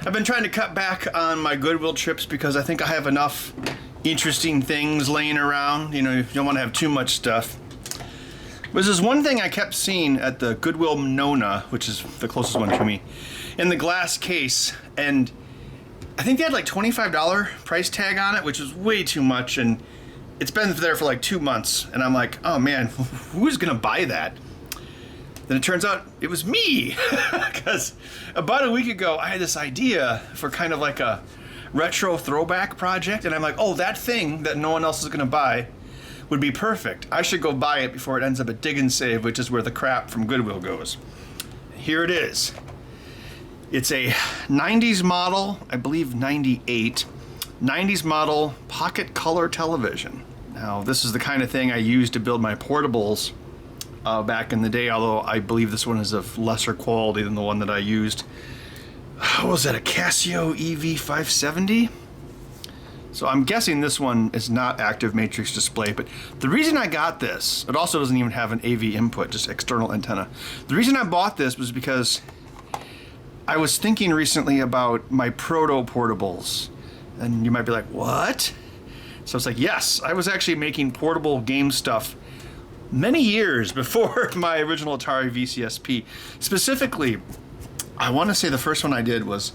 I've been trying to cut back on my Goodwill trips because I think I have enough interesting things laying around. You know, you don't want to have too much stuff. But there's one thing I kept seeing at the Goodwill Nona, which is the closest one to me, in the glass case, and I think they had like $25 price tag on it, which is way too much, and it's been there for like 2 months, and I'm like, oh man, who's gonna buy that? Then it turns out it was me, because about a week ago I had this idea for kind of like a retro throwback project, and I'm like, oh, that thing that no one else is gonna buy would be perfect. I should go buy it before it ends up at Dig and Save, which is where the crap from Goodwill goes. Here it is. It's a 90s model, I believe 98, 90s model pocket color television. Now, this is the kind of thing I used to build my portables back in the day, although I believe this one is of lesser quality than the one that I used. What was that, a Casio EV570? So I'm guessing this one is not active matrix display, but the reason I got this, it also doesn't even have an AV input, just external antenna. The reason I bought this was because I was thinking recently about my proto portables, and you might be like, what? So it's like, yes, I was actually making portable game stuff many years before my original Atari VCSp. Specifically, I want to say the first one I did was,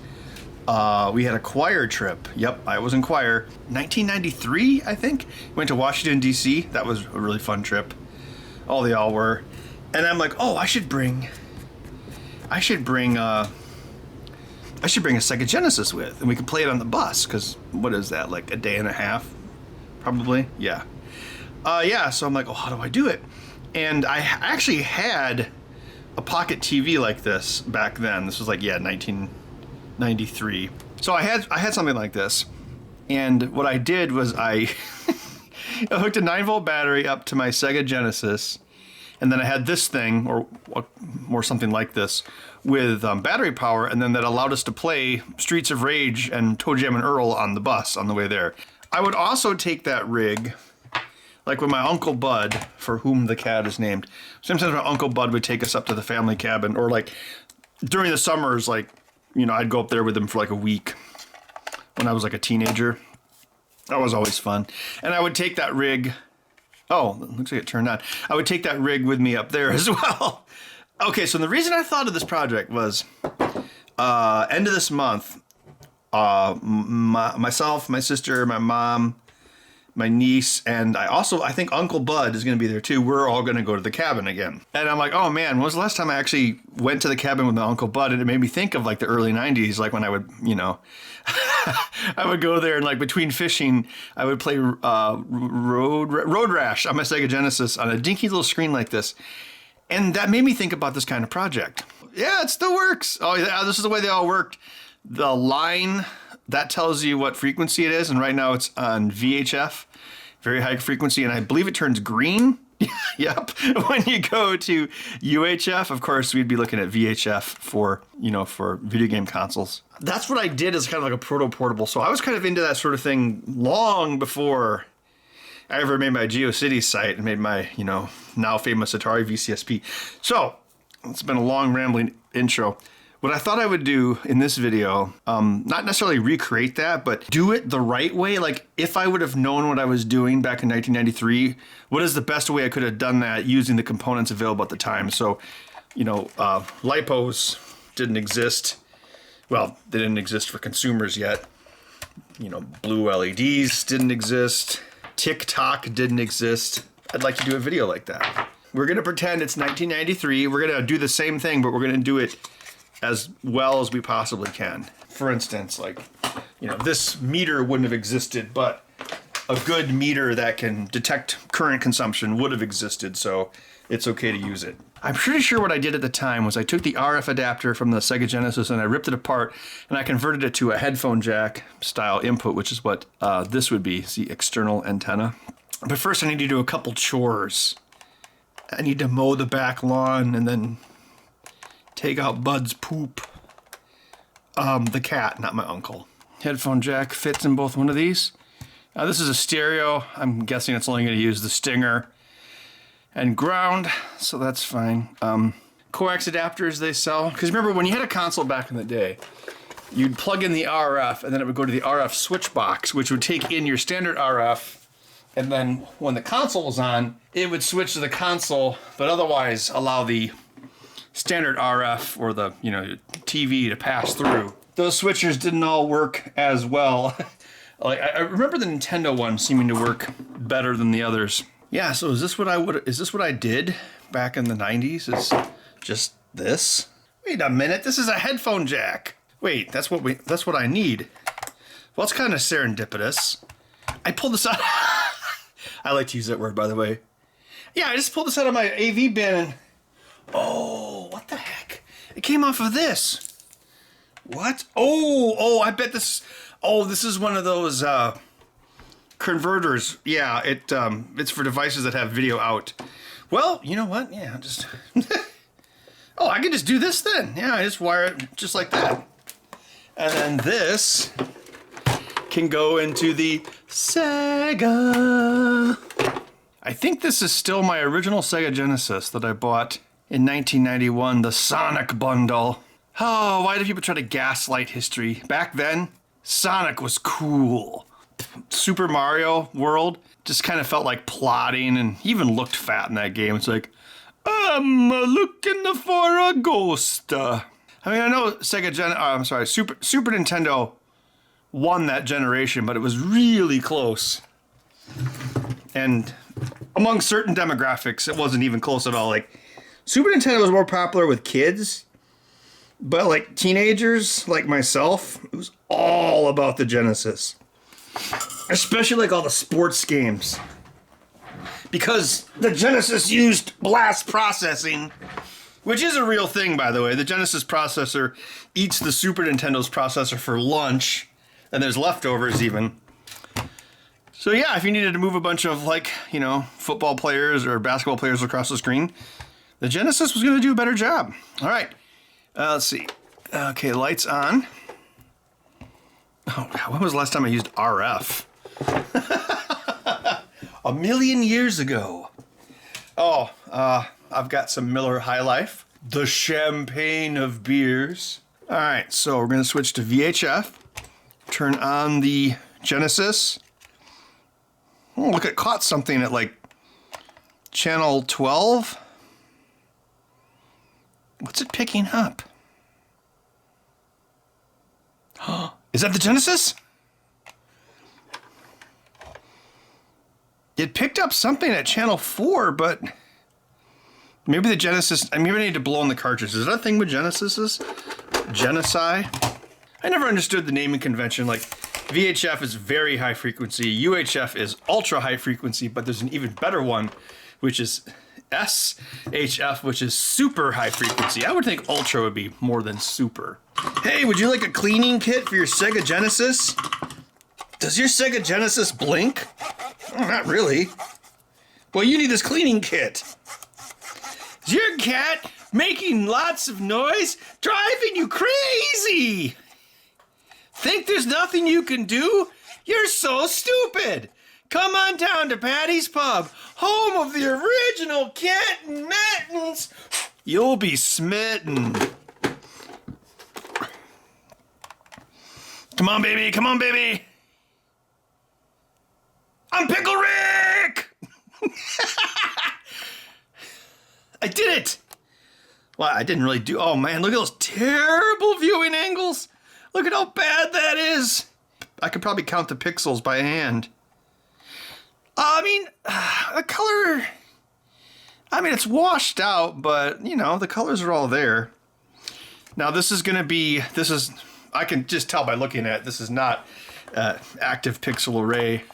we had a choir trip. Yep, I was in choir. 1993, I think. Went to Washington, D.C. That was a really fun trip. Oh, they all were. And I'm like, oh, I should bring a Sega Genesis with, and we could play it on the bus, because what is that, like a day and a half? Probably, yeah. So I'm like, oh, how do I do it? And I actually had a pocket TV like this back then. This was like, 1993. So I had something like this, and what I did was I hooked a 9-volt battery up to my Sega Genesis, and then I had this thing, or something like this, with battery power, and then that allowed us to play Streets of Rage and Toe Jam and Earl on the bus on the way there. I would also take that rig, like when my Uncle Bud, for whom the cat is named, sometimes my Uncle Bud would take us up to the family cabin, or like during the summers, like, you know, I'd go up there with him for like a week when I was like a teenager. That was always fun. And I would take that rig, oh, looks like it turned on. I would take that rig with me up there as well. Okay, so the reason I thought of this project was end of this month, myself, my sister, my mom, my niece, and I think Uncle Bud is going to be there too. We're all going to go to the cabin again. And I'm like, oh man, when was the last time I actually went to the cabin with my Uncle Bud? And it made me think of like the early 90s, like when I would, you know, I would go there and like between fishing, I would play Road Rash on my Sega Genesis on a dinky little screen like this. And that made me think about this kind of project. Yeah, it still works. Oh yeah, this is the way they all worked. The line, that tells you what frequency it is, and right now it's on VHF, very high frequency, and I believe it turns green. Yep. When you go to UHF, of course, we'd be looking at VHF for, you know, for video game consoles. That's what I did as kind of like a proto-portable. So I was kind of into that sort of thing long before I ever made my GeoCities site and made my, you know, now famous Atari VCSp. So it's been a long rambling intro. What I thought I would do in this video, not necessarily recreate that, but do it the right way. Like if I would have known what I was doing back in 1993, what is the best way I could have done that using the components available at the time? So, you know, LiPos didn't exist. Well, they didn't exist for consumers yet. You know, blue LEDs didn't exist. TikTok didn't exist. I'd like to do a video like that. We're going to pretend it's 1993. We're going to do the same thing, but we're going to do it as well as we possibly can. For instance, like, you know, this meter wouldn't have existed, but a good meter that can detect current consumption would have existed, so it's okay to use it. I'm pretty sure what I did at the time was I took the RF adapter from the Sega Genesis and I ripped it apart and I converted it to a headphone jack style input, which is what this would be, it's the external antenna. But first I need to do a couple chores. I need to mow the back lawn and then take out Bud's poop. The cat, not my uncle. Headphone jack fits in both one of these. This is a stereo. I'm guessing it's only going to use the stinger and ground, so that's fine. Coax adapters they sell. Because remember, when you had a console back in the day, you'd plug in the RF, and then it would go to the RF switch box, which would take in your standard RF, and then when the console was on, it would switch to the console, but otherwise allow the standard RF or the TV to pass through. Those switchers didn't all work as well. Like I remember the Nintendo one seeming to work better than the others. Yeah, so is this what I did back in the 90s? Is just this? Wait a minute, this is a headphone jack. Wait, that's what I need. Well, it's kind of serendipitous. I pulled this out. I like to use that word, by the way. Yeah, I just pulled this out of my AV bin and oh, what the heck? It came off of this. What? Oh, I bet this is one of those converters. Yeah, it's for devices that have video out. Well, you know what? Yeah, just oh, I can just do this then. Yeah, I just wire it just like that. And then this can go into the Sega. I think this is still my original Sega Genesis that I bought in 1991, the Sonic bundle. Oh, why do people try to gaslight history? Back then, Sonic was cool. Super Mario World just kind of felt like plotting and even looked fat in that game. It's like, I'm looking for a ghost. I mean, I know Super Nintendo won that generation, but it was really close. And among certain demographics, it wasn't even close at all. Like, Super Nintendo was more popular with kids, but like teenagers like myself, it was all about the Genesis. Especially like all the sports games. Because the Genesis used blast processing, which is a real thing, by the way. The Genesis processor eats the Super Nintendo's processor for lunch, and there's leftovers even. So yeah, if you needed to move a bunch of football players or basketball players across the screen, the Genesis was going to do a better job. All right, let's see. Okay, lights on. Oh, God, when was the last time I used RF? A million years ago. Oh, I've got some Miller High Life, the champagne of beers. All right, so we're going to switch to VHF. Turn on the Genesis. Oh, look, it caught something at like channel 12. What's it picking up? Is that the Genesis? It picked up something at channel 4, but maybe the Genesis, maybe I need to blow on the cartridge. Is that a thing with Genesises? Genesi? I never understood the naming convention. Like, VHF is very high frequency, UHF is ultra high frequency, but there's an even better one, which is SHF, which is super high frequency. I would think ultra would be more than super. Hey, would you like a cleaning kit for your Sega Genesis? Does your Sega Genesis blink? Oh, not really. Well, you need this cleaning kit. Is your cat making lots of noise, driving you crazy? Think there's nothing you can do? You're so stupid. Come on down to Patty's Pub, home of the original Cat and Mittens. You'll be smitten. Come on, baby. Come on, baby. I'm Pickle Rick. I did it. Well, I didn't really do. Oh, man, look at those terrible viewing angles. Look at how bad that is. I could probably count the pixels by hand. I mean, the color, it's washed out, but, the colors are all there. Now, this is, I can just tell by looking at it, this is not active pixel array.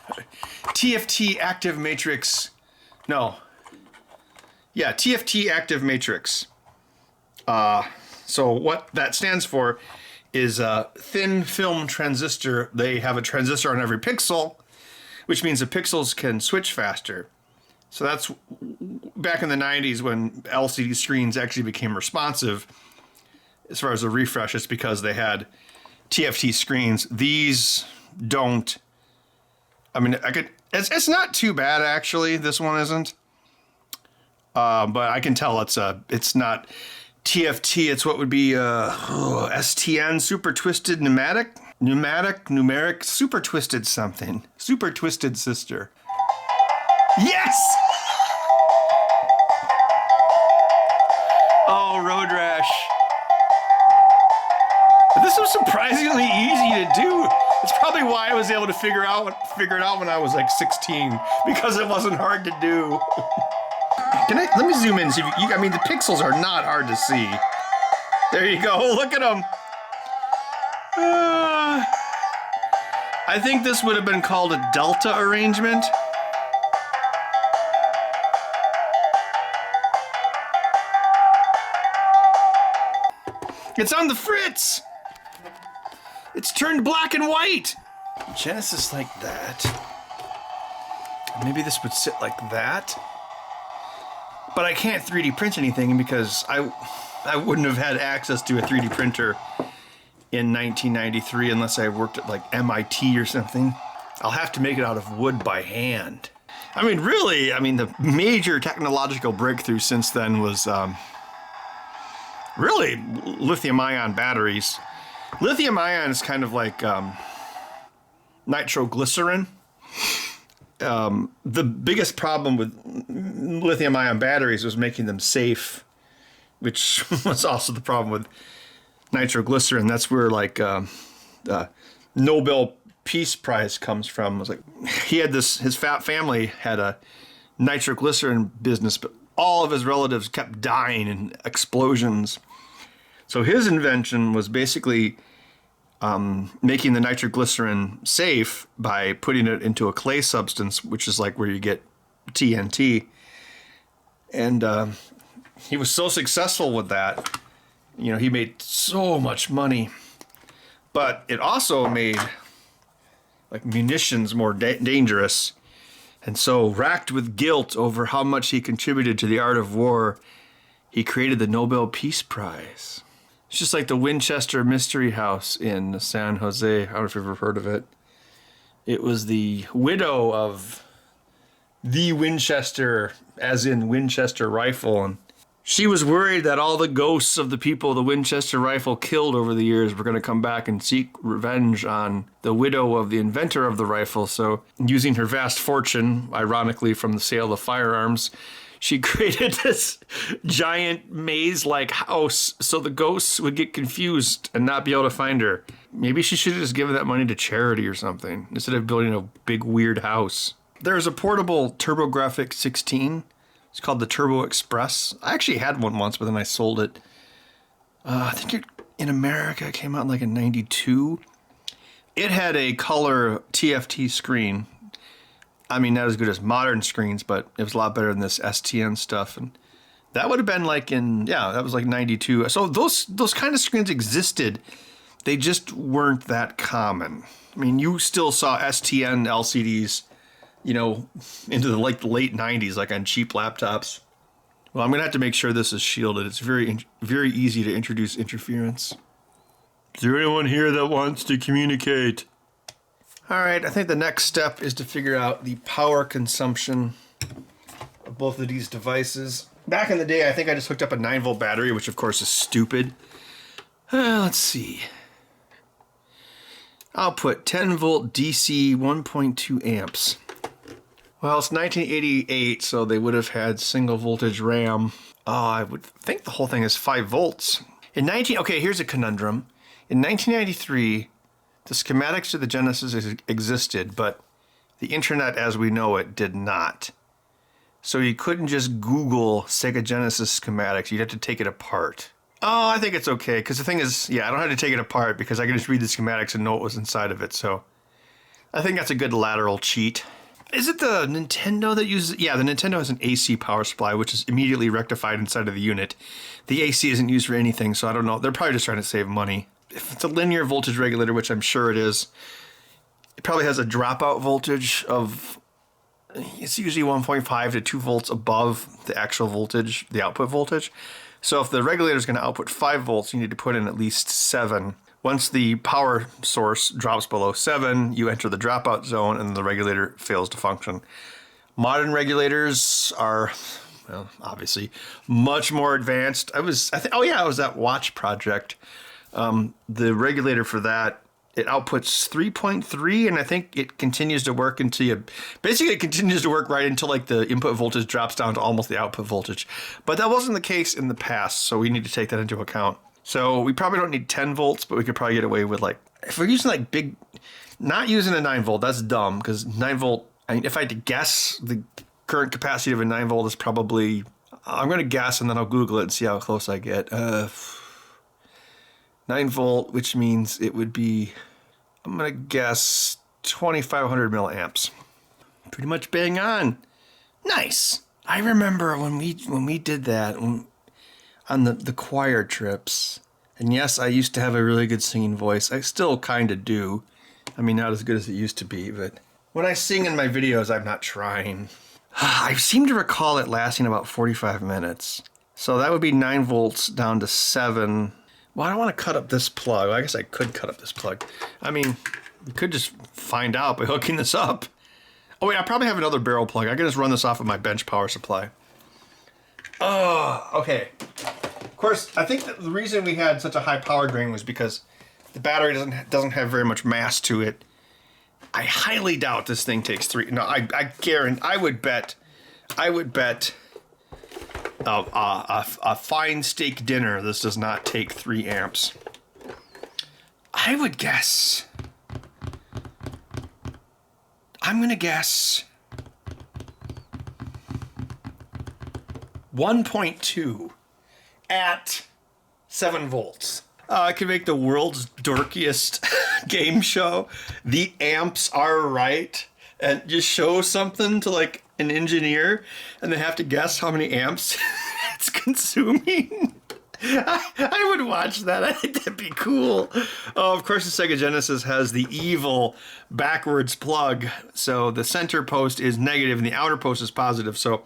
TFT active matrix, no. Yeah, TFT active matrix. So what that stands for is a thin film transistor. They have a transistor on every pixel, which means the pixels can switch faster. So that's back in the 90s when LCD screens actually became responsive as far as the refresh. It's because they had TFT screens. These don't. It's not too bad actually. This one isn't. But I can tell it's not TFT, it's what would be STN, super twisted pneumatic, numeric, super twisted something. Super twisted sister. Yes! Oh, Road Rash. This was surprisingly easy to do. It's probably why I was able to figure it out when I was like 16, because it wasn't hard to do. Let me zoom in and see if I mean, the pixels are not hard to see. There you go. Look at them. I think this would have been called a delta arrangement. It's on the fritz. It's turned black and white. Genesis like that. Maybe this would sit like that. But I can't 3D print anything because I wouldn't have had access to a 3D printer in 1993 unless I worked at like MIT or something. I'll have to make it out of wood by hand. I mean, really, the major technological breakthrough since then was really lithium-ion batteries. Lithium-ion is kind of like nitroglycerin. The biggest problem with lithium-ion batteries was making them safe, which was also the problem with nitroglycerin. That's where like the Nobel Peace Prize comes from. It was like his family had a nitroglycerin business, but all of his relatives kept dying in explosions. So his invention was basically making the nitroglycerin safe by putting it into a clay substance, which is like where you get TNT. And he was so successful with that, he made so much money. But it also made like munitions more dangerous. And so, racked with guilt over how much he contributed to the art of war, he created the Nobel Peace Prize. It's just like the Winchester Mystery House in San Jose. I don't know if you've ever heard of it. It was the widow of the Winchester, as in Winchester rifle. And she was worried that all the ghosts of the people the Winchester rifle killed over the years were going to come back and seek revenge on the widow of the inventor of the rifle. So, using her vast fortune, ironically from the sale of firearms, she created this giant maze-like house so the ghosts would get confused and not be able to find her. Maybe she should have just given that money to charity or something instead of building a big weird house. There's a portable TurboGrafx 16. It's called the Turbo Express. I actually had one once, but then I sold it. I think in America it came out like in 92. It had a color TFT screen. Not as good as modern screens, but it was a lot better than this STN stuff. And that would have been like that was like 92. So those kind of screens existed. They just weren't that common. You still saw STN LCDs, into the late 90s, like on cheap laptops. Well, I'm going to have to make sure this is shielded. It's very, very easy to introduce interference. Is there anyone here that wants to communicate? All right, I think the next step is to figure out the power consumption of both of these devices. Back in the day, I think I just hooked up a 9-volt battery, which of course is stupid. Let's see. Output 10-volt DC 1.2 amps. Well, it's 1988, so they would have had single voltage RAM. I would think the whole thing is 5 volts. Okay, here's a conundrum. In 1993, the schematics to the Genesis existed, but the internet as we know it did not. So you couldn't just Google Sega Genesis schematics. You'd have to take it apart. I think it's okay, because the thing is, I don't have to take it apart because I can just read the schematics and know what was inside of it. So I think that's a good lateral cheat. Is it the Nintendo that uses... Yeah, the Nintendo has an AC power supply, which is immediately rectified inside of the unit. The AC isn't used for anything, so I don't know. They're probably just trying to save money. If it's a linear voltage regulator, which I'm sure it is, it probably has a dropout voltage of... It's usually 1.5 to 2 volts above the actual voltage, the output voltage. So if the regulator is going to output 5 volts, you need to put in at least 7. Once the power source drops below 7, you enter the dropout zone and the regulator fails to function. Modern regulators are well, obviously much more advanced. I was that watch project. The regulator for that, it outputs 3.3, and I think it continues to work until it continues to work right until like the input voltage drops down to almost the output voltage. But that wasn't the case in the past, so we need to take that into account. So we probably don't need 10 volts, but we could probably get away with like, if we're using like big, not using a 9 volt, that's dumb, because 9 volt, I mean, if I had to guess, the current capacity of a 9 volt is probably, I'm going to guess and then I'll Google it and see how close I get. 9 volt, which means it would be, I'm going to guess 2,500 milliamps. Pretty much bang on. Nice. I remember when we did that on the choir trips. And yes, I used to have a really good singing voice. I still kind of do. I mean, not as good as it used to be, but when I sing in my videos, I'm not trying. I seem to recall it lasting about 45 minutes. So that would be 9 volts down to 7. Well, I don't want to cut up this plug. I guess I could cut up this plug. I mean, we could just find out by hooking this up. Oh, wait, I probably have another barrel plug. I can just run this off of my bench power supply. Oh, okay. Of course, I think that the reason we had such a high power drain was because the battery doesn't have very much mass to it. I highly doubt this thing takes 3. No, I guarantee. I would bet a fine steak dinner, this does not take 3 amps. I would guess. I'm going to guess 1.2 at 7 volts. I could make the world's dorkiest game show. The amps are right. And just show something to like an engineer and they have to guess how many amps it's consuming. I would watch that. I think that'd be cool. Oh, of course, the Sega Genesis has the evil backwards plug. So the center post is negative and the outer post is positive. So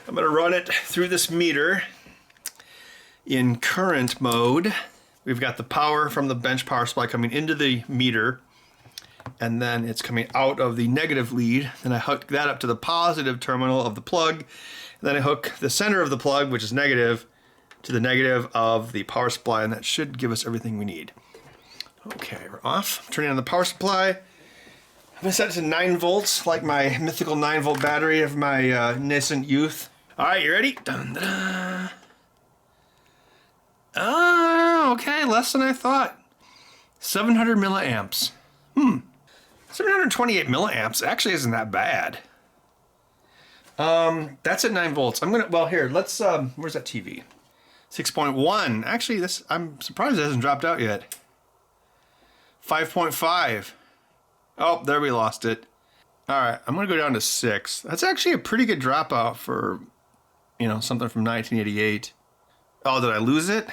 I'm going to run it through this meter in current mode. We've got the power from the bench power supply coming into the meter, and then it's coming out of the negative lead. Then I hook that up to the positive terminal of the plug. And then I hook the center of the plug, which is negative, to the negative of the power supply, and that should give us everything we need. Okay, we're off. Turning on the power supply. I'm going to set it to 9 volts, like my mythical 9 volt battery of my nascent youth. All right, you ready? Dun, dun, dun. Oh, okay, less than I thought. 700 milliamps. 728 milliamps actually isn't that bad. That's at 9 volts. Here, let's, where's that TV? 6.1. Actually, I'm surprised it hasn't dropped out yet. 5.5. Oh, there we lost it. All right, I'm going to go down to 6. That's actually a pretty good dropout for, something from 1988. Oh, did I lose it?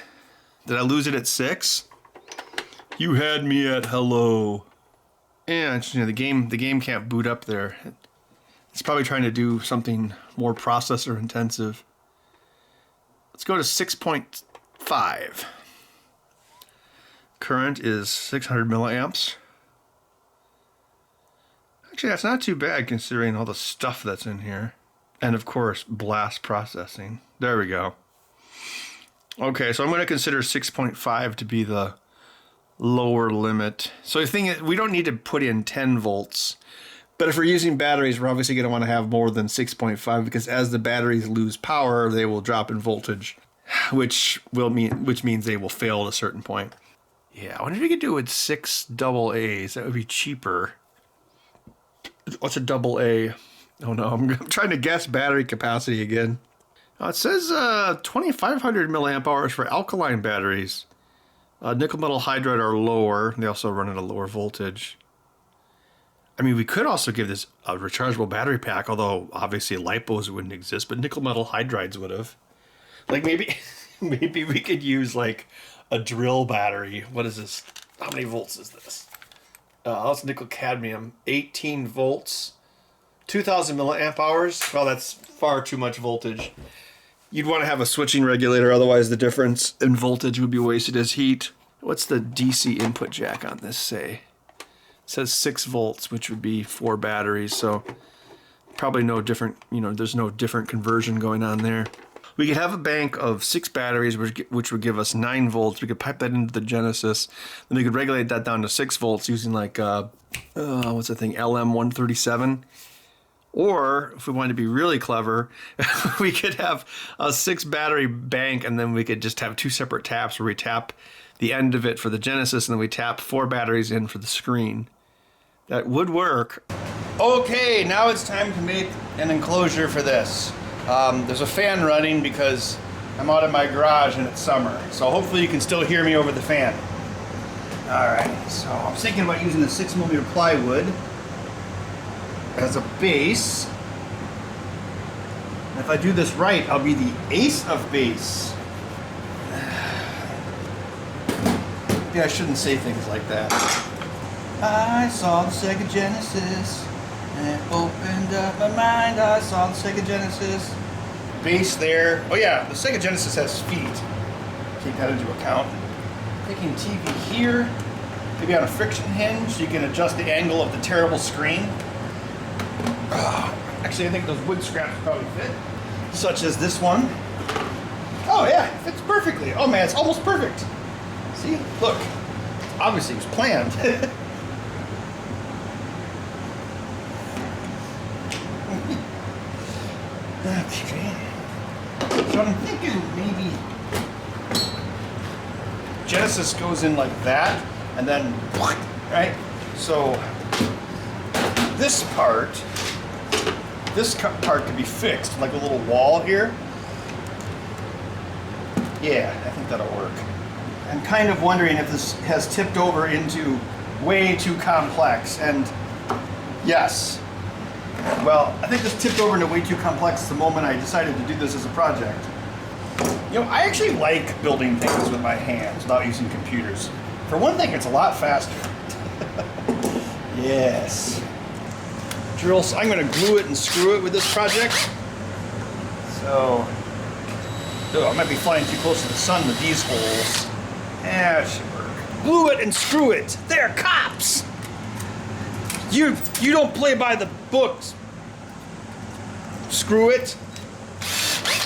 Did I lose it at 6? You had me at hello. Yeah, the game can't boot up there. It's probably trying to do something more processor intensive. Let's go to 6.5. Current is 600 milliamps. Actually, that's not too bad considering all the stuff that's in here. And of course, blast processing. There we go. Okay, so I'm going to consider 6.5 to be the lower limit. So the thing is, we don't need to put in 10 volts. But if we're using batteries, we're obviously going to want to have more than 6.5 because as the batteries lose power, they will drop in voltage, which means they will fail at a certain point. Yeah, I wonder if we could do it with 6 double A's. That would be cheaper. What's a double A? Oh no, I'm trying to guess battery capacity again. It says 2,500 milliamp hours for alkaline batteries. Nickel metal hydride are lower. They also run at a lower voltage. I mean, we could also give this a rechargeable battery pack, although obviously lipos wouldn't exist, but nickel metal hydrides would have. Like maybe we could use like a drill battery. What is this? How many volts is this? That's nickel cadmium, 18 volts, 2,000 milliamp hours. Well, that's far too much voltage. You'd want to have a switching regulator, otherwise the difference in voltage would be wasted as heat. What's the DC input jack on this say? It says 6 volts, which would be 4 batteries, so Probably no different, there's no different conversion going on there. We could have a bank of 6 batteries, which would give us 9 volts. We could pipe that into the Genesis. Then we could regulate that down to 6 volts using like, what's the thing, LM137. Or if we wanted to be really clever, we could have a 6 battery bank, and then we could just have 2 separate taps where we tap the end of it for the Genesis, and then we tap 4 batteries in for the screen. That would work. Okay, now it's time to make an enclosure for this. There's a fan running because I'm out of my garage and it's summer. So hopefully you can still hear me over the fan. Alright, so I'm thinking about using the 6mm plywood as a base. And if I do this right, I'll be the ace of base. Maybe I shouldn't say things like that. I saw the Sega Genesis and it opened up my mind. I saw the Sega Genesis. Base there. Oh yeah, the Sega Genesis has feet. Take that into account. Taking TV here, maybe on a friction hinge so you can adjust the angle of the terrible screen. Actually, I think those wood scraps probably fit. Such as this one. Oh yeah, it fits perfectly. Oh man, it's almost perfect. See? Look. Obviously it was planned. Okay. So I'm thinking maybe Genesis goes in like that, and then, right? So this part could be fixed, like a little wall here. Yeah, I think that'll work. I'm kind of wondering if this has tipped over into way too complex, and yes. Well, I think this tipped over into way too complex the moment I decided to do this as a project. I actually like building things with my hands without using computers. For one thing, it's a lot faster. Yes. Drill, so I'm going to glue it and screw it with this project. So, I might be flying too close to the sun with these holes. That should work. Glue it and screw it. They're cops. You don't play by the books. Screw it.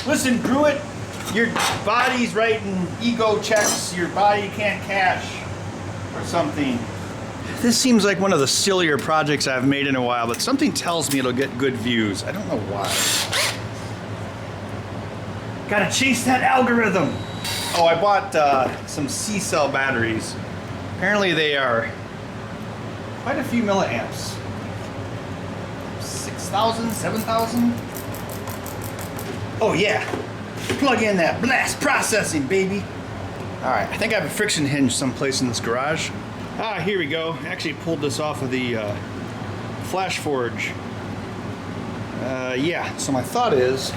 Listen, Druid, your body's writing ego checks your body can't cash or something. This seems like one of the sillier projects I've made in a while, but something tells me it'll get good views. I don't know why. Gotta chase that algorithm. Oh, I bought some C-cell batteries. Apparently they are quite a few milliamps. 6,000, 7,000? Oh yeah, plug in that blast processing, baby. All right, I think I have a friction hinge someplace in this garage. Ah, here we go. I actually pulled this off of the Flash Forge. Yeah, so my thought is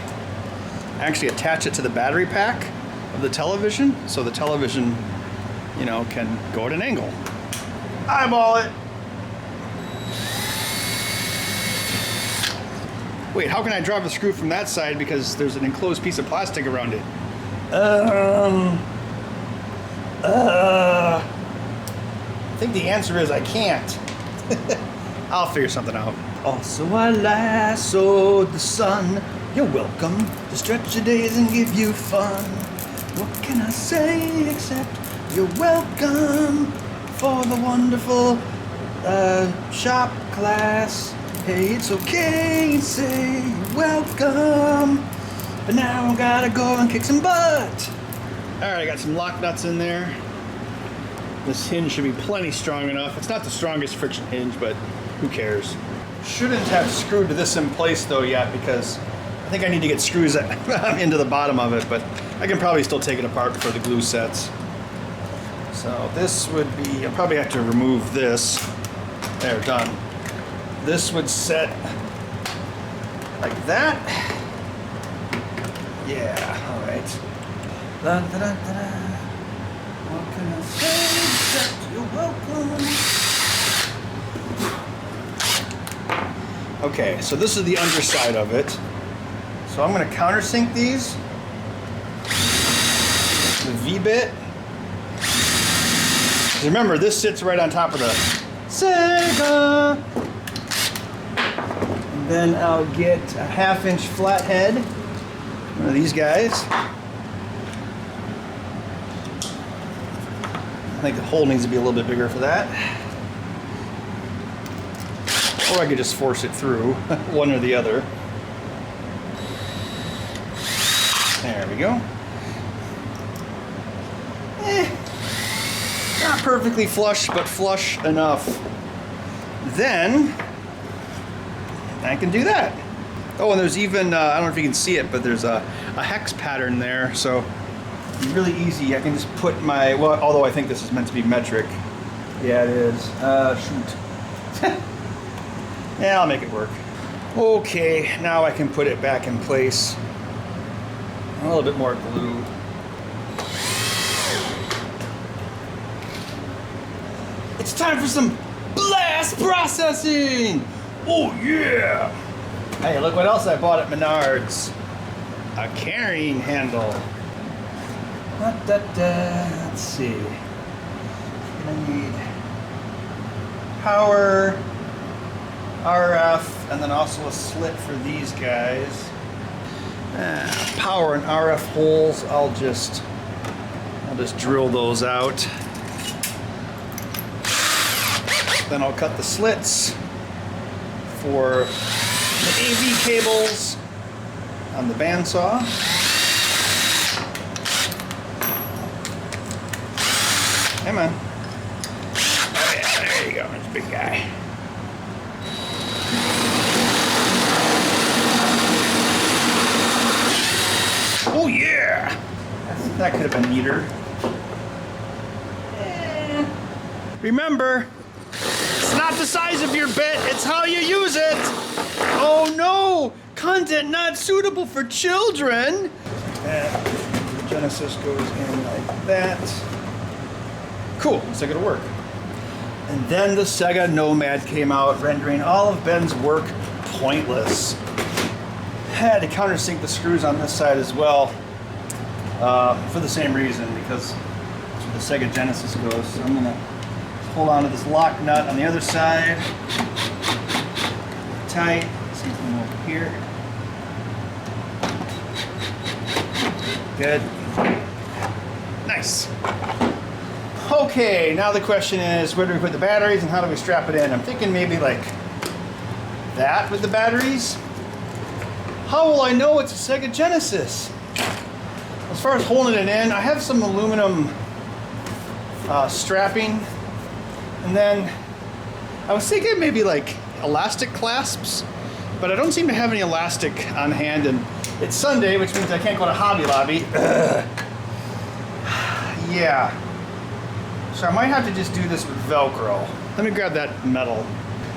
actually attach it to the battery pack of the television, so the television, can go at an angle. Eyeball it. Wait, how can I drive the screw from that side because there's an enclosed piece of plastic around it? I think the answer is I can't. I'll figure something out. Also, I lassoed the sun. You're welcome to stretch your days and give you fun. What can I say except you're welcome for the wonderful shop class. Hey, it's okay to say you're welcome, but now I gotta go and kick some butt. All right, I got some lock nuts in there. This hinge should be plenty strong enough. It's not the strongest friction hinge, but who cares? Shouldn't have screwed this in place though yet because I think I need to get screws into the bottom of it, but I can probably still take it apart before the glue sets. So this would be, I'll probably have to remove this. There, done. This would set like that. Yeah, all right. Da, da, da, da, da. What can I say except you're welcome? Okay, so this is the underside of it. So I'm going to countersink these. The V-bit. Remember, this sits right on top of the Sega Then I'll get a 1/2-inch flathead, one of these guys. I think the hole needs to be a little bit bigger for that. Or I could just force it through, one or the other. There we go. Not perfectly flush, but flush enough. Then I can do that. Oh, and there's even, I don't know if you can see it, but there's a hex pattern there. So really easy. I can just put my, well, although I think this is meant to be metric. Yeah, it is. Shoot. Yeah, I'll make it work. Okay, now I can put it back in place. A little bit more glue. It's time for some blast processing! Oh yeah! Hey, look what else I bought at Menards. A carrying handle. Let's see. I need power, RF, and then also a slit for these guys. Power and RF holes, I'll just drill those out. Then I'll cut the slits for the AV cables on the bandsaw. Come on. Oh yeah, there you go, there's a big guy. Oh yeah! That could have been neater. Remember, it's not the size of your bit, it's how you use it! Oh no! Content not suitable for children! That the Genesis goes in like that. Cool, looks like it'll work. And then the Sega Nomad came out, rendering all of Ben's work pointless. Had to countersink the screws on this side as well, for the same reason, because that's where the Sega Genesis goes. So I'm gonna hold on to this lock nut on the other side. Tight. Same thing over here. Good. Nice. Okay, now the question is, where do we put the batteries and how do we strap it in? I'm thinking maybe like that with the batteries. How will I know it's a Sega Genesis? As far as holding it in, I have some aluminum strapping. And then I was thinking maybe like elastic clasps, but I don't seem to have any elastic on hand, and it's Sunday, which means I can't go to Hobby Lobby. Yeah. So I might have to just do this with Velcro. Let me grab that metal.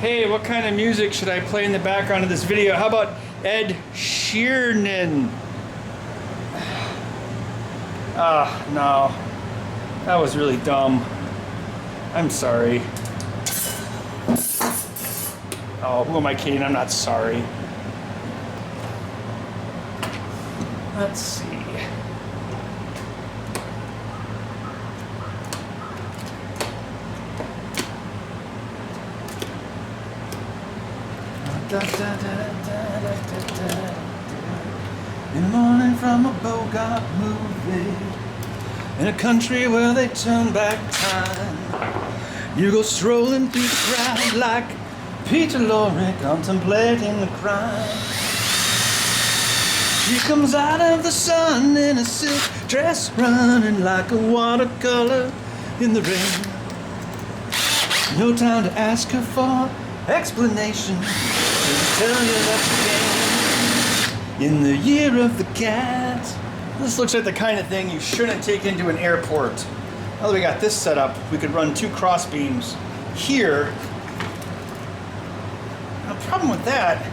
Hey, what kind of music should I play in the background of this video? How about Ed Sheeran? No. That was really dumb. I'm sorry. Oh, who am I kidding? I'm not sorry. Let's see. In the morning from a Bogart movie, in a country where they turn back time, you go strolling through the crowd like Peter Lorre contemplating the crime. She comes out of the sun in a silk dress, running like a watercolor in the rain. No time to ask her for explanation. She'll tell you that she came in the year of the cat. This looks like the kind of thing you shouldn't take into an airport. Now that we got this set up, we could run 2 cross beams here. Now, the problem with that,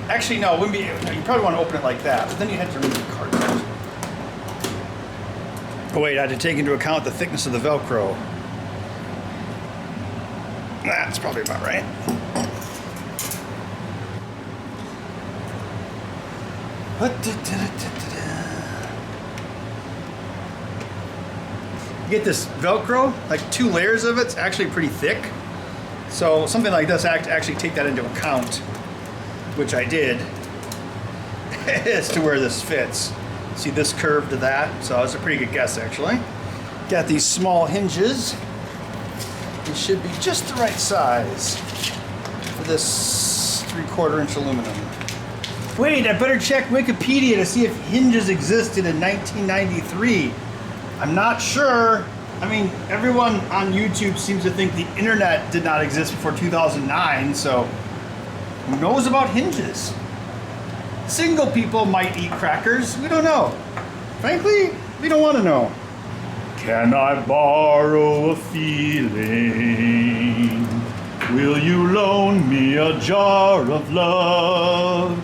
actually no, it wouldn't be, you probably want to open it like that, but then you have to remove the cartridge. Oh wait, I had to take into account the thickness of the Velcro. That's probably about right. You get this Velcro, like 2 layers of it's actually pretty thick. So something like this, actually take that into account. which I did, as to where this fits. See this curve to that? So it's a pretty good guess, actually. Got these small hinges. It should be just the right size for this 3/4 inch aluminum. Wait, I better check Wikipedia to see if hinges existed in 1993. I'm not sure. I mean, everyone on YouTube seems to think the internet did not exist before 2009, so who knows about hinges? Single people might eat crackers. We don't know. Frankly, we don't want to know. Can I borrow a feeling? Will you loan me a jar of love?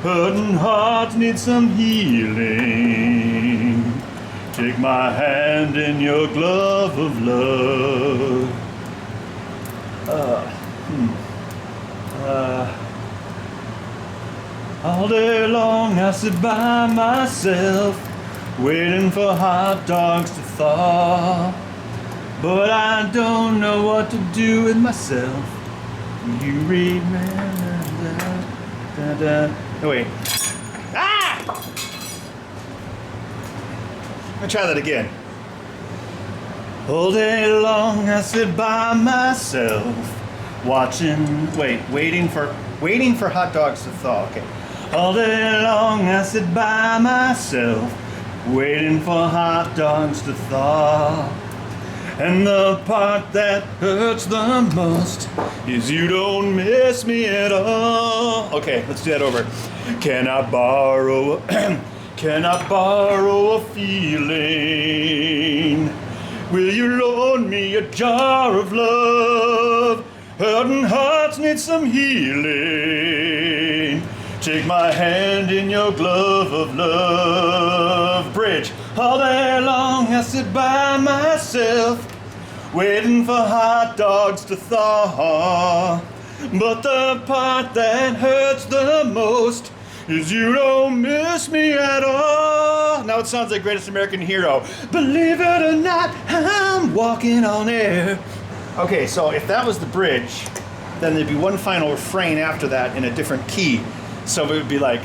Hurting hearts need some healing. Take my hand in your glove of love. All day long I sit by myself, waiting for hot dogs to thaw. But I don't know what to do with myself. You read me. No, wait. Ah! Let me try that again. All day long I sit by myself, waiting for hot dogs to thaw. Okay. All day long I sit by myself, waiting for hot dogs to thaw. And the part that hurts the most is you don't miss me at all. Okay, let's do that over. Can I borrow a feeling? Will you loan me a jar of love? Hurting hearts need some healing. Take my hand in your glove of love. Bridge. All day long I sit by myself, waiting for hot dogs to thaw. But the part that hurts the most is you don't miss me at all. Now it sounds like Greatest American Hero. Believe it or not, I'm walking on air. Okay, so if that was the bridge, then there'd be one final refrain after that in a different key. So it would be like,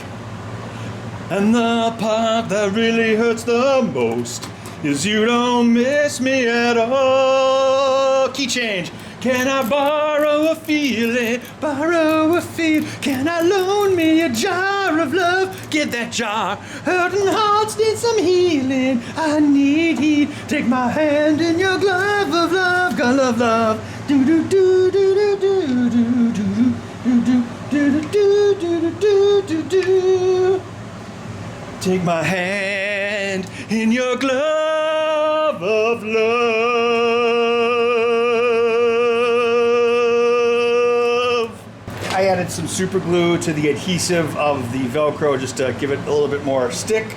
and the part that really hurts the most is you don't miss me at all. Key change. Can I borrow a feeling? Borrow a feel. Can I loan me a jar of love? Get that jar. Hurting hearts need some healing. I need heat. Take my hand in your glove of love. Glove of love. Do do do do do do do do do do do do do do do do. Take my hand in your glove of love. I added some super glue to the adhesive of the Velcro just to give it a little bit more stick.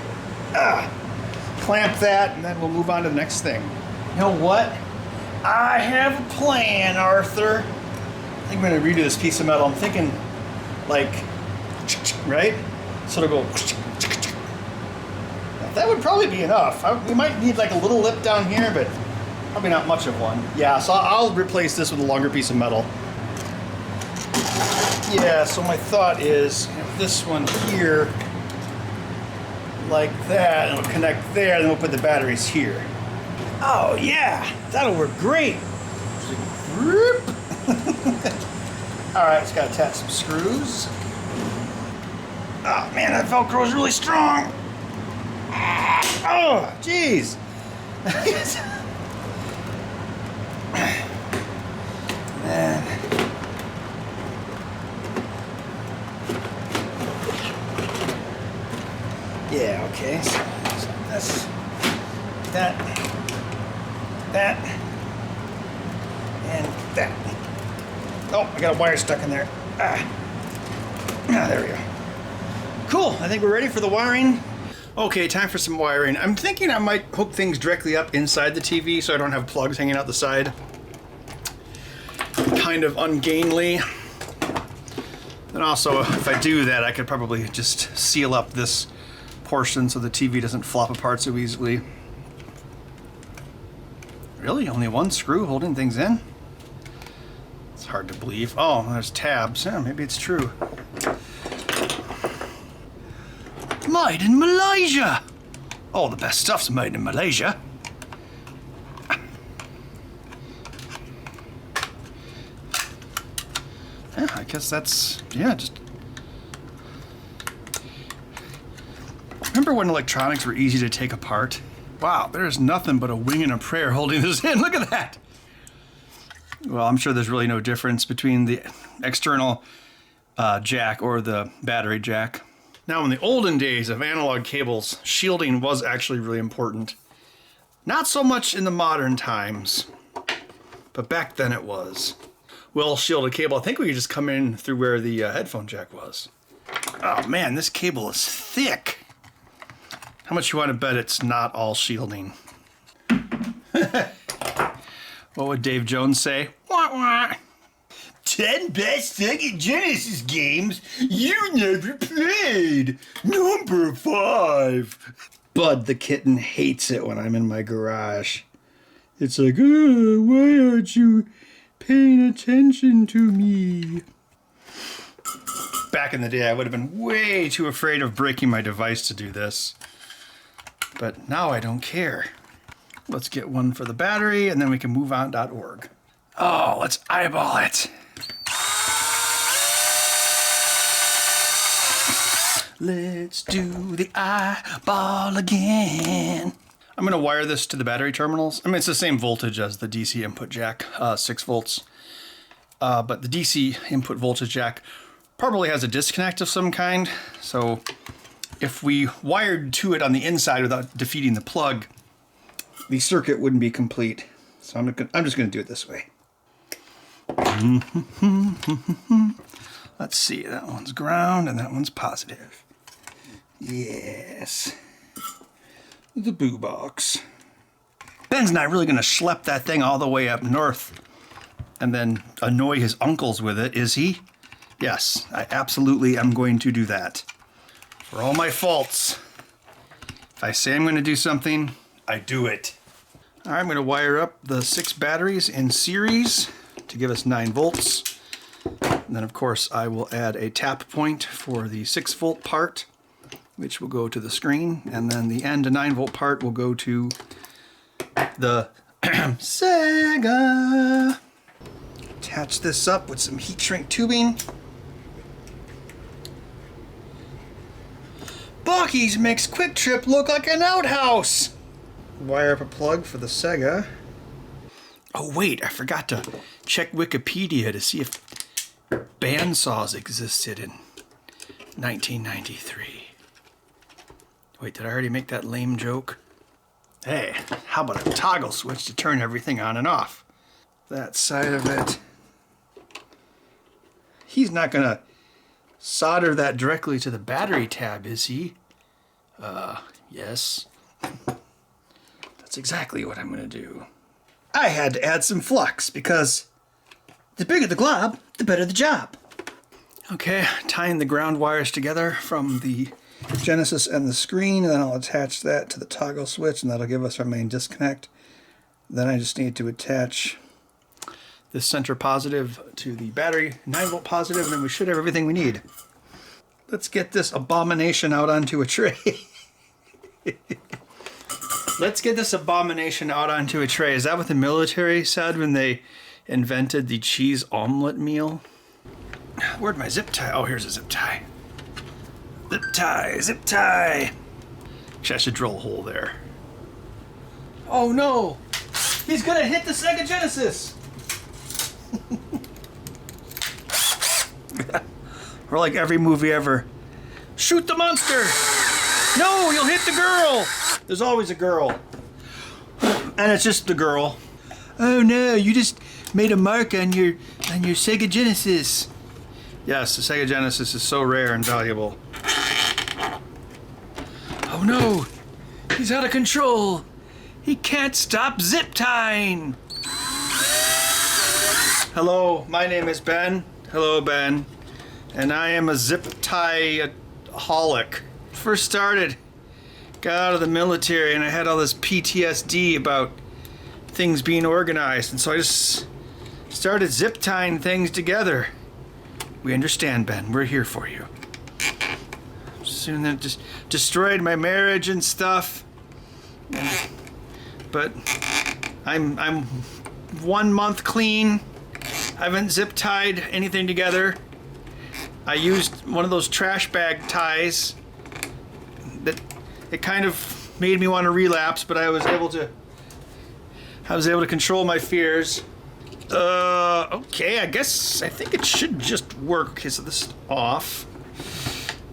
Clamp that, and then we'll move on to the next thing. You know what? I have a plan, Arthur. I think I'm going to redo this piece of metal. I'm thinking, like, right? So it'll go. That would probably be enough. We might need like a little lip down here, but probably not much of one. Yeah, so I'll replace this with a longer piece of metal. Yeah, so my thought is this one here, like that, and it'll connect there, and then we'll put the batteries here. Oh yeah, that'll work great. Alright, just gotta attach some screws. Oh man, that Velcro is really strong. Oh, jeez. Man. Yeah, okay. So this, that, and that. Oh, I got a wire stuck in there. There we go. Cool, I think we're ready for the wiring. Okay, time for some wiring. I'm thinking I might hook things directly up inside the TV so I don't have plugs hanging out the side. Kind of ungainly. And also, if I do that, I could probably just seal up this portion so the TV doesn't flop apart so easily. Really? Only one screw holding things in? It's hard to believe. Oh, there's tabs. Yeah, maybe it's true. Made in Malaysia. All the best stuff's made in Malaysia. Yeah, I guess that's, yeah, just... Remember when electronics were easy to take apart? Wow, there's nothing but a wing and a prayer holding this in. Look at that. Well, I'm sure there's really no difference between the external jack or the battery jack. Now, in the olden days of analog cables, shielding was actually really important. Not so much in the modern times, but back then it was. Well-shielded cable, I think we could just come in through where the headphone jack was. Oh man, this cable is thick. How much you want to bet it's not all shielding? What would Dave Jones say? Wah, wah. 10 best Sega Genesis games you never played. Number 5. Bud the kitten hates it when I'm in my garage. It's like, oh, why aren't you paying attention to me? Back in the day, I would have been way too afraid of breaking my device to do this. But now I don't care. Let's get one for the battery, and then we can move on.org. Oh, let's eyeball it. Let's do the eyeball again. I'm going to wire this to the battery terminals. I mean, it's the same voltage as the DC input jack, 6 volts. But the DC input voltage jack probably has a disconnect of some kind. So if we wired to it on the inside without defeating the plug, the circuit wouldn't be complete. So I'm just going to do it this way. Let's see, that one's ground and that one's positive. Yes. The boo box. Ben's not really going to schlep that thing all the way up north and then annoy his uncles with it, is he? Yes, I absolutely am going to do that. For all my faults, if I say I'm going to do something, I do it. All right, I'm going to wire up the 6 batteries in series to give us 9 volts. And then, of course, I will add a tap point for the 6 volt part, which will go to the screen. And then the end to 9 volt part will go to the Sega. Attach this up with some heat shrink tubing. Bucky's makes Quick Trip look like an outhouse. Wire up a plug for the Sega. Oh wait, I forgot to check Wikipedia to see if bandsaws existed in 1993. Wait, did I already make that lame joke? Hey, how about a toggle switch to turn everything on and off? That side of it. He's not gonna solder that directly to the battery tab, is he? Yes. That's exactly what I'm gonna do. I had to add some flux because the bigger the glob, the better the job. Okay, tying the ground wires together from the Genesis and the screen, and then I'll attach that to the toggle switch, and that'll give us our main disconnect. Then I just need to attach this center positive to the battery 9 volt positive, and then we should have everything we need. Let's get this abomination out onto a tray. Let's get this abomination out onto a tray. Is that what the military said when they invented the cheese omelet meal? Where'd my zip tie? Oh, here's a zip tie. Zip tie, zip tie. Actually, I should drill a hole there. Oh no! He's gonna hit the Sega Genesis! Or like every movie ever. Shoot the monster! No, you'll hit the girl! There's always a girl. And it's just the girl. Oh no, you just made a mark on your Sega Genesis. Yes, the Sega Genesis is so rare and valuable. Oh no! He's out of control! He can't stop zip tying! Hello, my name is Ben. Hello, Ben. And I am a zip tie-aholic. First started, got out of the military, and I had all this PTSD about things being organized, and so I just started zip tying things together. We understand, Ben. We're here for you. Soon that just destroyed my marriage and stuff. But I'm 1 month clean. I haven't zip tied anything together. I used one of those trash bag ties that it kind of made me want to relapse, but I was able to control my fears. Okay, I think it should just work. Okay, so this is off.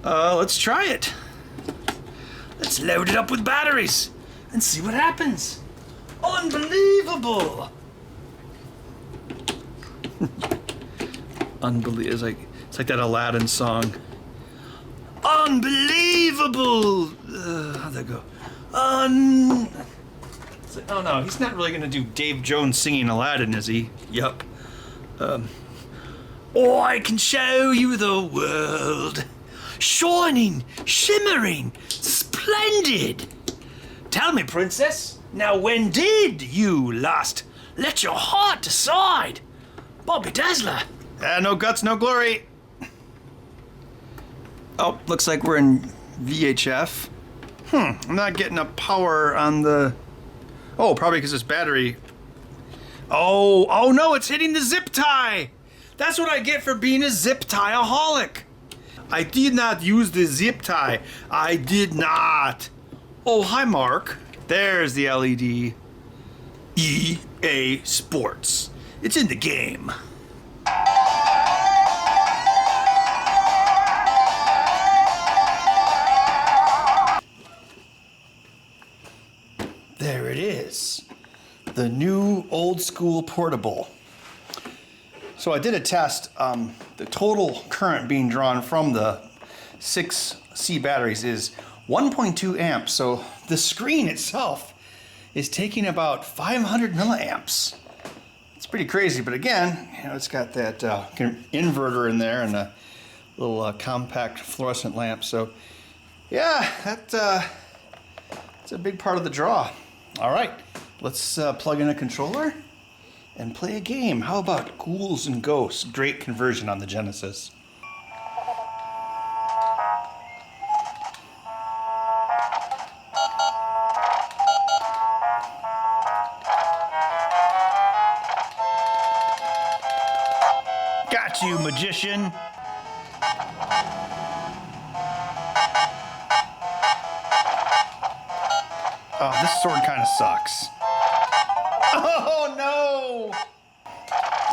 Let's try it. Let's load it up with batteries and see what happens. Unbelievable! Unbelievable. It's like that Aladdin song. Unbelievable! How'd that go? It's like, oh no, he's not really gonna do Dave Jones singing Aladdin, is he? Yup. Oh, I can show you the world. Shining, shimmering, splendid. Tell me, princess, now when did you last let your heart decide? Bobby Dazzler. No guts, no glory. Oh, looks like we're in VHF. I'm not getting a power on the... Oh, probably because this battery... Oh no, it's hitting the zip tie! That's what I get for being a zip tie-aholic. I did not use the zip tie. I did not. Oh, hi, Mark. There's the LED. EA Sports. It's in the game. There it is. The new old school portable. So I did a test. The total current being drawn from the 6C batteries is 1.2 amps. So the screen itself is taking about 500 milliamps. It's pretty crazy, but again, it's got that inverter in there and a little compact fluorescent lamp. So yeah, that's a big part of the draw. All right, let's plug in a controller and play a game. How about Ghouls and Ghosts? Great conversion on the Genesis. Got you, magician. Oh, this sword kind of sucks. Oh no!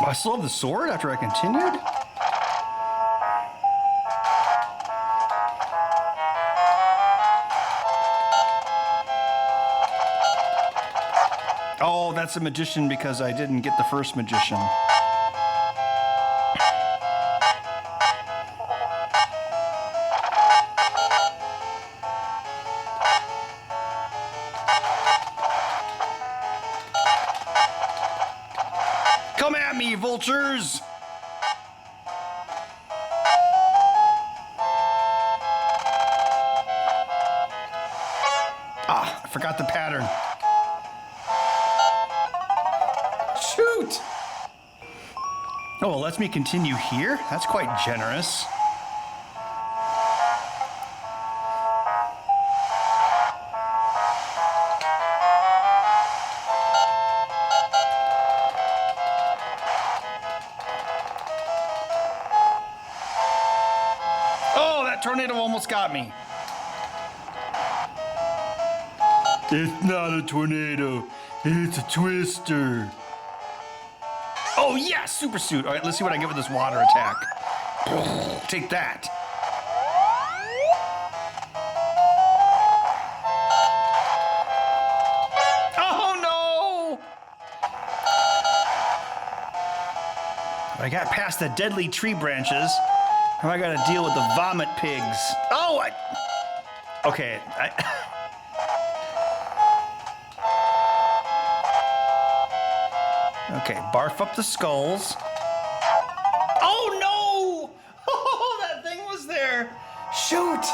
Oh, I still have the sword after I continued? Oh, that's a magician because I didn't get the first magician. Come at me, vultures! Ah, I forgot the pattern. Shoot! Oh, it lets me continue here? That's quite generous. Oh, that tornado almost got me. It's not a tornado. It's a twister. Oh, yeah, super suit. All right, let's see what I get with this water attack. Take that. Oh, no! I got past the deadly tree branches. Now I gotta deal with the vomit pigs. Oh, okay. Okay, barf up the skulls. Oh no! Oh, that thing was there. Shoot!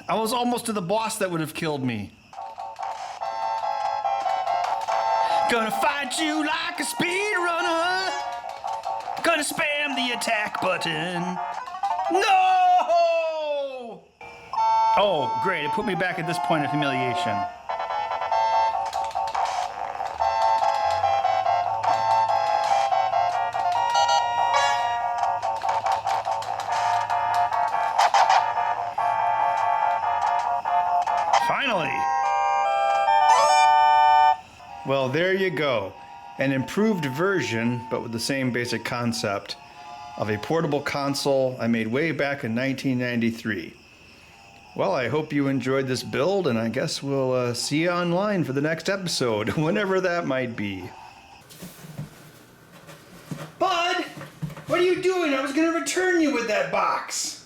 I was almost to the boss that would have killed me. Gonna fight you like a speed runner. Gonna spam the attack button. No! Oh, great. It put me back at this point of humiliation. Finally! Well, there you go. An improved version, but with the same basic concept, of a portable console I made way back in 1993. Well, I hope you enjoyed this build, and I guess we'll see you online for the next episode, whenever that might be. Bud! What are you doing? I was going to return you with that box.